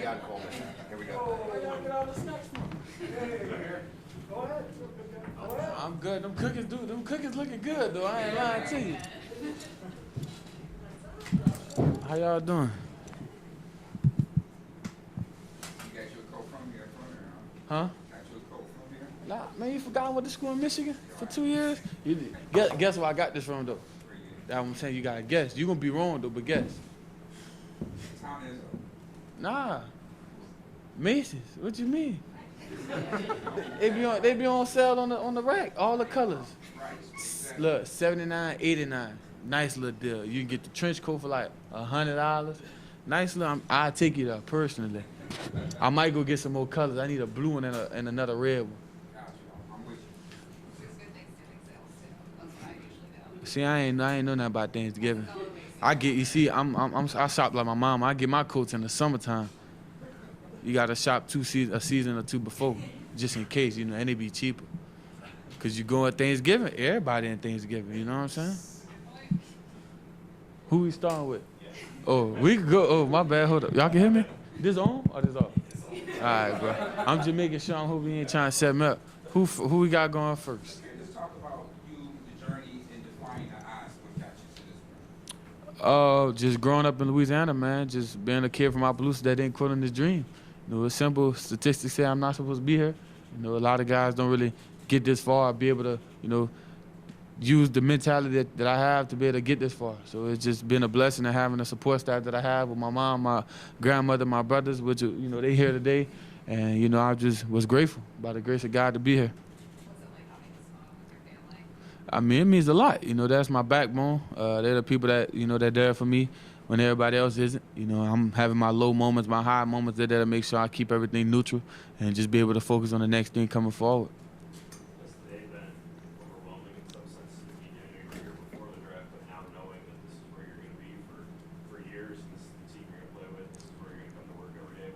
Keon Coleman. Here we go. I'm good. Them cookies, dude. Them cookies looking good, though. I ain't lying to you. How y'all doing? You got you a coat from here, Huh? Got you a coat from here? Nah, man, you forgot I went to school in Michigan for 2 years? You guess where I got this from, though? That's what I'm saying. You gotta guess. You gonna be wrong, though, but guess. Town is Nah. Macy's. What you mean? They be on sale on the rack, all the colors. right. Look, $79, $89. Nice little deal. You can get the trench coat for like $100. Nice little. I'll take it up personally. I might go get some more colors. I need a blue one and another red one. Got you. I'm with you. See, I ain't know nothing about Thanksgiving. I shop like my mom. I get my coats in the summertime. You gotta shop a season or two before, just in case, and they be cheaper. Cause you go at Thanksgiving, everybody in Thanksgiving, you know what I'm saying? Who we starting with? Oh, we could go. Oh, my bad. Hold up. Y'all can hear me? This on or this off? All right, bro. I'm just making sure. I'm hoping you ain't trying to set me up. Who we got going first? Let's talk about you, the journey in defying the odds. What got you to this point? Just growing up in Louisiana, man. Just being a kid from Opelousas that didn't quit on his dream. It's simple. Statistics say I'm not supposed to be here. A lot of guys don't really get this far, be able to, use the mentality that I have to be able to get this far. So it's just been a blessing to having the support staff that I have with my mom, my grandmother, my brothers, which, they here today. And, I just was grateful by the grace of God to be here. What's it like having this mom with your family? I mean, it means a lot. That's my backbone. They're the people that, they're there for me when everybody else isn't. I'm having my low moments, my high moments. They're there to make sure I keep everything neutral and just be able to focus on the next thing coming forward. Has today been overwhelming in some sense? You knew you were here before the draft, but now knowing that this is where you're going to be for years, and this is the team you're going to play with, this is where you're going to come to work every day,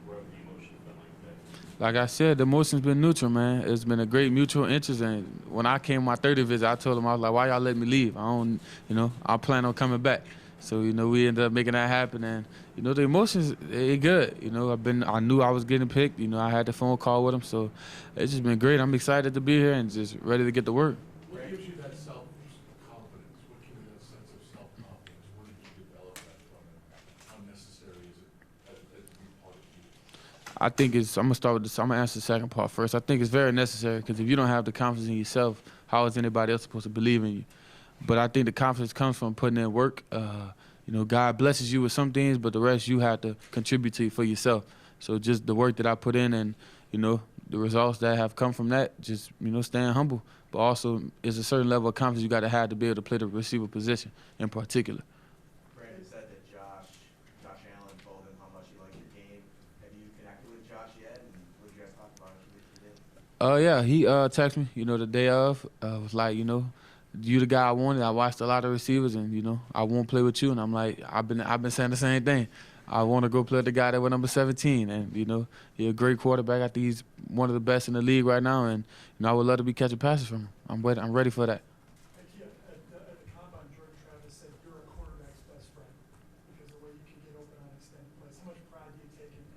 what have the emotions been like today? Like I said, the emotion's been neutral, man. It's been a great mutual interest. And when I came my 30th visit, I told them, I was like, why y'all let me leave? I plan on coming back. So, we ended up making that happen. And, the emotions, they good. I knew I was getting picked. I had the phone call with them. So it's just been great. I'm excited to be here and just ready to get to work. What gives you that self-confidence? What gives you that sense of self-confidence? Where did you develop that from? How necessary is it to be part of you? I think I'm going to answer the second part first. I think it's very necessary because if you don't have the confidence in yourself, how is anybody else supposed to believe in you? But I think the confidence comes from putting in work. God blesses you with some things, but the rest you have to contribute to for yourself. So just the work that I put in and, the results that have come from that, just, staying humble. But also, it's a certain level of confidence you got to have to be able to play the receiver position in particular. Brandon said that Josh Allen told him how much he liked your game. Have you connected with Josh yet? And what did you guys talk about if you did? Yeah, he texted me, the day of. Was like, you the guy I wanted. I watched a lot of receivers, and I won't play with you. And I'm like, I've been saying the same thing. I want to go play with the guy that went number 17, and he's a great quarterback. I think he's one of the best in the league right now, and I would love to be catching passes from him. I'm ready for that. At the combine, Jordan Travis said you're a quarterback's best friend because of the way you can get open on extended plays. How much pride do you take in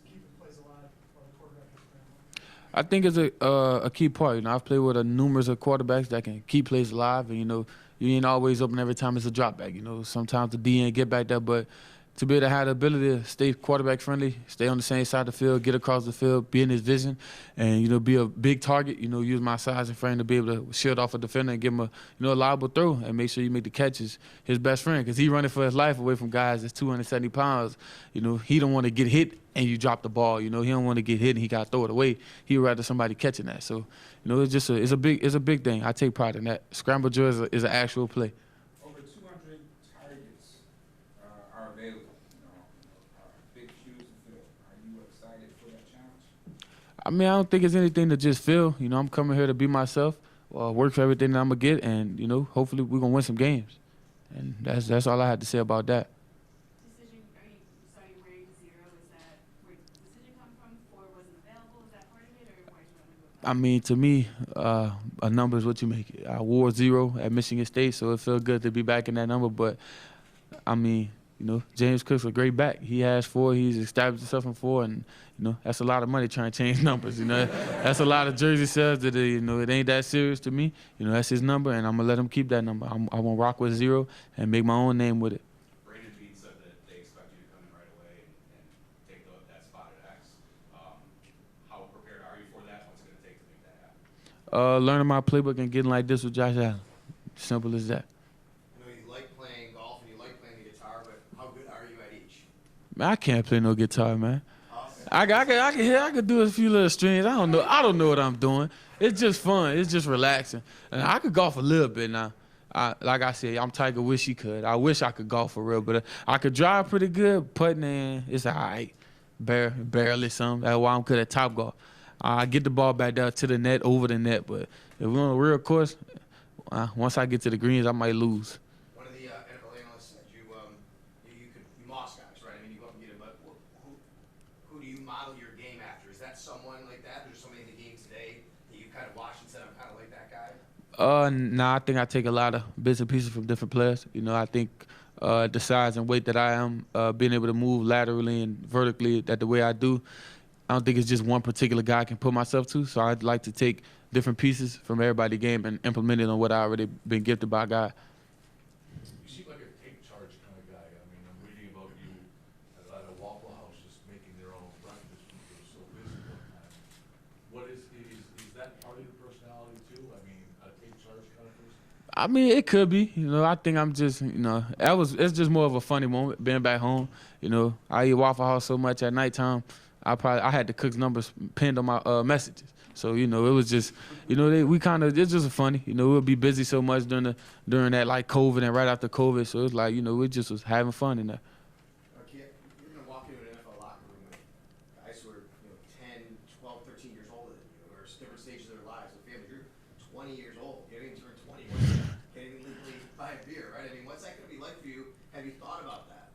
keeping plays alive while the quarterback is scrambling? I think it's a key part. I've played with a numerous of quarterbacks that can keep plays alive, and you ain't always open every time it's a drop back. Sometimes the D ain't get back there, but to be able to have the ability to stay quarterback friendly, stay on the same side of the field, get across the field, be in his vision, and be a big target. Use my size and frame to be able to shield off a defender and give him a liable throw and make sure you make the catches. His best friend, because he running for his life away from guys that's 270 pounds. He don't want to get hit and you drop the ball. He don't want to get hit and he got to throw it away. He'd rather somebody catching that. So it's just it's a big thing. I take pride in that. Scramble drill is an actual play. Over 200 targets are available. Big shoes to fill. Are you excited for that challenge? I mean, I don't think it's anything to just feel. I'm coming here to be myself, work for everything that I'm going to get, and, hopefully we're going to win some games. And that's all I had to say about that. Decision, are you starting wearing 0? Is that where the decision come from? 4 wasn't available? Is that part of it, or why did you want to go? I mean, to me, a number is what you make it. I wore 0 at Michigan State, so it felt good to be back in that number. But, I mean, You know, James Cook's a great back. He has 4. He's established himself in 4, and you know that's a lot of money trying to change numbers. You know, that's a lot of jersey sales that you know it ain't that serious to me. You know, that's his number, and I'm gonna let him keep that number. I'm gonna rock with 0 and make my own name with it. Brandon Beat said that they expect you to come in right away and take that spot at X. How prepared are you for that? What's it going to take to make that happen? Learning my playbook and getting like this with Josh Allen. Simple as that. I know you like playing golf and you like playing the guitar, but how good are you at each? Man, I can't play no guitar, man. I could do a few little strings. I don't know what I'm doing. It's just fun. It's just relaxing. And I could golf a little bit now. Like I said, I'm Tiger. Wish he could. I wish I could golf for real, but I could drive pretty good. Putting in, it's all right. Barely some. That's why I'm good at top golf. I get the ball back down to the net, over the net. But if we're on a real course, once I get to the greens, I might lose. One of the NFL analysts said you Moss guys, right? I mean, you go up and get him, but who do you model your game after? Is that someone like that? There's somebody in the game today that you kind of watched and said, I'm kind of like that guy? Nah, I think I take a lot of bits and pieces from different players. You know, I think the size and weight that I am, being able to move laterally and vertically that the way I do, I don't think it's just one particular guy I can put myself to. So I'd like to take different pieces from everybody's game and implement it on what I already been gifted by God. You seem like a take charge kind of guy. I mean, I'm reading about you at a Waffle House just making their own breakfast because you're so busy one time. What is that part of your personality too? I mean, a take charge kind of person? I mean, it could be. You know, I think I'm just, you know, it's just more of a funny moment being back home. You know, I eat Waffle House so much at nighttime. I had the cook's numbers pinned on my messages. So, you know, it was just, you know, it's just funny. You know, we'll be busy so much during that, like, COVID and right after COVID. So it's like, you know, we just was having fun in there. Okay, you're going to walk into an NFL locker room with guys who are, 10, 12, 13 years older than you, or different stages of their lives. With families, you're 20 years old. You haven't even turned 20. Can't even legally buy a beer, right? I mean, what's that going to be like for you? Have you thought about that?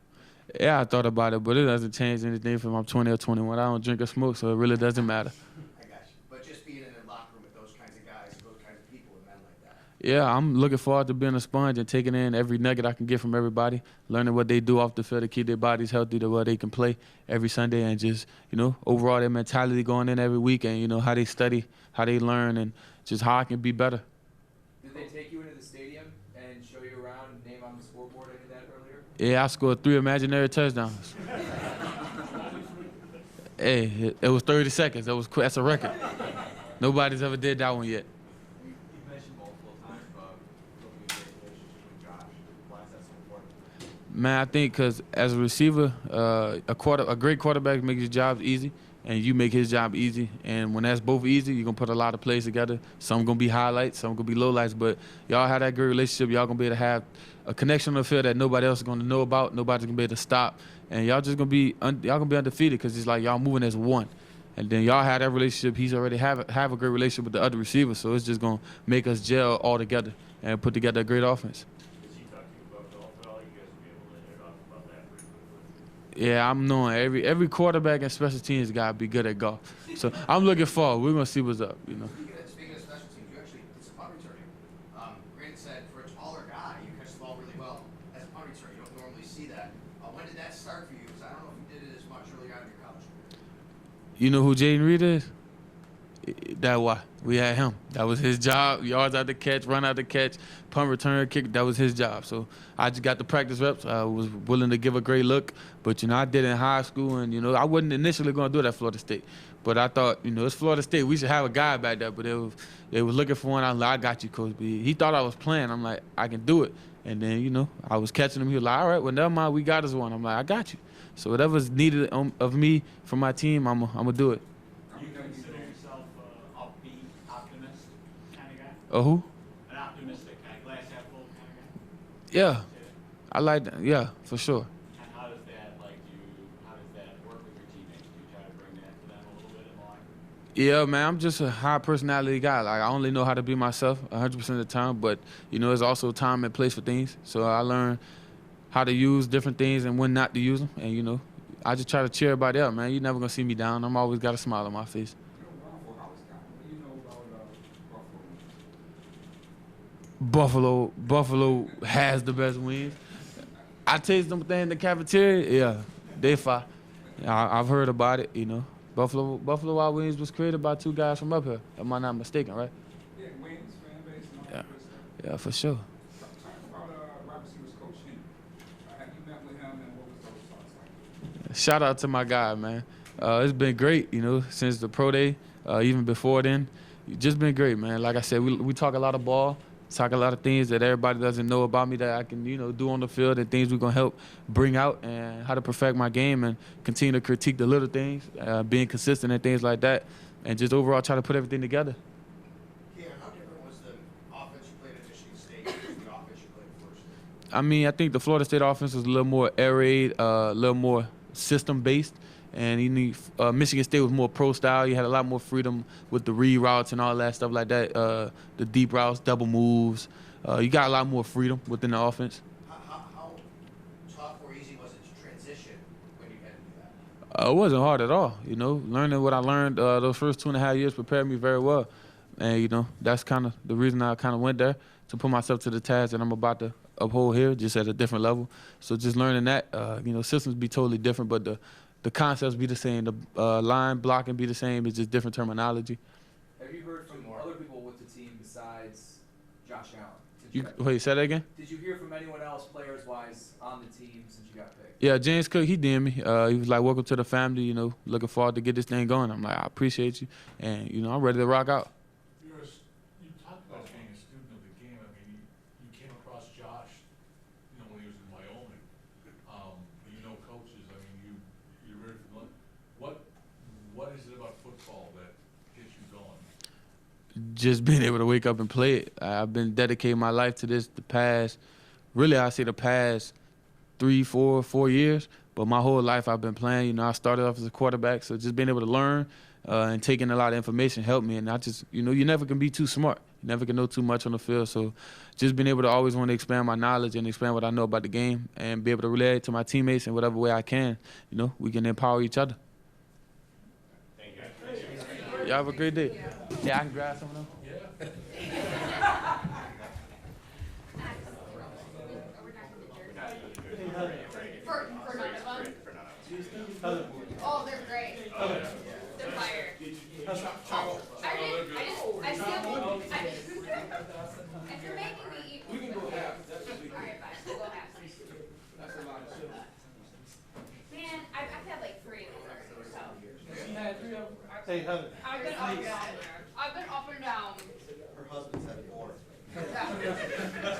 Yeah, I thought about it, but it doesn't change anything from I'm 20 or 21. I don't drink or smoke, so it really doesn't matter. I got you. But just being in a locker room with those kinds of guys, those kinds of people, and men like that. Yeah, I'm looking forward to being a sponge and taking in every nugget I can get from everybody, learning what they do off the field to keep their bodies healthy, to where they can play every Sunday, and just, you know, overall their mentality going in every week, and, you know, how they study, how they learn, and just how I can be better. Did they take you into the stadium and show you around and name on the scoreboard any of that earlier? Yeah, I scored 3 imaginary touchdowns. Hey, it was 30 seconds. That's a record. Nobody's ever did that one yet. You mentioned multiple times about building a great relationship with Josh. Why is that so important? Man, I think because as a receiver, a great quarterback makes your job easy, and you make his job easy. And when that's both easy, you're going to put a lot of plays together. Some going to be highlights, some going to be lowlights. But y'all have that great relationship. Y'all going to be able to have a connection on the field that nobody else is going to know about. Nobody's going to be able to stop. And y'all just going to be undefeated because it's like y'all moving as one. And then y'all have that relationship. He's already have a great relationship with the other receivers. So it's just going to make us gel all together and put together a great offense. Is he talking about golf at all? You guys will be able to hit off about that pretty quickly. Yeah, I'm knowing every quarterback and special teams got to be good at golf. So I'm looking forward. We're going to see what's up, you know. Speaking of special teams, you actually did some punt returning. Grant said for a taller guy, you catch the ball really well as a punt returner. You don't normally see that. When did that start for you? Because I don't know if you did it as much early on in your college career. You know who Jaden Reed is? That why we had him. That was his job. Yards out the catch, run out the catch, punt return, kick. That was his job. So I just got the practice reps. I was willing to give a great look, but I did it in high school, and I wasn't initially going to do it at Florida State, but I thought it's Florida State. We should have a guy back there. But they was looking for one. I was like, I got you, Coach B. He thought I was playing. I'm like, I can do it. And then I was catching him. He was like, all right, well never mind. We got us one. I'm like, I got you. So whatever's needed of me from my team, I'm gonna do it. You consider yourself an upbeat, optimist kind of guy? Oh, who? An optimistic guy, glass half full kind of guy? Yeah, I like that. Yeah, for sure. And how does that work with your teammates? Do you try to bring that to them a little bit in the locker room? Yeah, man, I'm just a high personality guy. Like, I only know how to be myself 100% of the time, but, there's also time and place for things. So I learn how to use different things and when not to use them. And, I just try to cheer everybody up, man. You're never going to see me down. I'm always got a smile on my face. Waffle House guy. What do you know about Buffalo has the best wings. I taste them things in the cafeteria. Yeah, they fire. I've heard about it. You know, Buffalo Wild Wings was created by 2 guys from up here. Am I not mistaken, right? Yeah, Wings, fan base, and all Yeah. that good stuff. Yeah, for sure. Talk about wide receivers coach Henry. Have you met with him, and what was those thoughts like? Shout out to my guy, man. It's been great, you know, since the pro day, even before then. Just been great, man. Like I said, we talk a lot of ball, talk a lot of things that everybody doesn't know about me that I can, you know, do on the field and things we're going to help bring out and how to perfect my game and continue to critique the little things, being consistent and things like that, and just overall try to put everything together. Keon, how different was the offense you played at Michigan State versus the offense you played at Florida State? I mean, I think the Florida State offense was a little more air raid, a little more system-based. And Michigan State was more pro style. You had a lot more freedom with the read routes and all that stuff like that. The deep routes, double moves. You got a lot more freedom within the offense. How tough or easy was it to transition when you had to do that? It wasn't hard at all. You know, learning what I learned those first 2.5 years prepared me very well. And, you know, that's kind of the reason I kind of went there, to put myself to the task that I'm about to uphold here, just at a different level. So just learning that, you know, systems be totally different, but the concepts be the same. The line blocking be the same. It's just different terminology. Have you heard from other people with the team besides Josh Allen? Wait, say that again? Did you hear from anyone else, players-wise, on the team since you got picked? Yeah, James Cook, he DM'd me. He was like, welcome to the family, you know, looking forward to get this thing going. I'm like, I appreciate you. And, you know, I'm ready to rock out. You talked about being a student of the game. I mean, you came across Josh, you know, when he was in Wyoming. You know coaches. I mean, you're very familiar. What is it about football that gets you going? Just being able to wake up and play it. I've been dedicating my life to this the past 3, 4 years. But my whole life I've been playing. You know, I started off as a quarterback, so just being able to learn and taking a lot of information helped me. And I just, you know, you never can be too smart. You never can know too much on the field. So just being able to always want to expand my knowledge and expand what I know about the game and be able to relay it to my teammates in whatever way I can, you know, we can empower each other. Thank you. Y'all have a great day. Yeah, I can grab some of them. For none of them? Oh, they're great. They're fire. I see them. If you're making me eat. We can go half. Alright, fine, we'll go half. Man, I've had like 3 of these already, so. Hey, Heather. I've been up and down. I've been up and down. Her husband's had 4.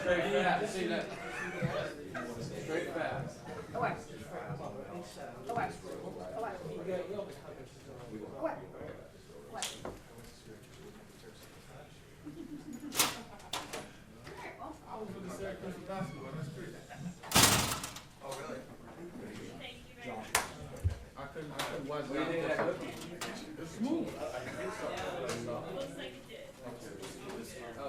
Straight, yeah, see that. Straight fast. Away. Away. Away. Away. Away. Alright, well. Oh, really? Thank you very much. I couldn't What do you think of that cookie? It's smooth. Looks like it did. Oh,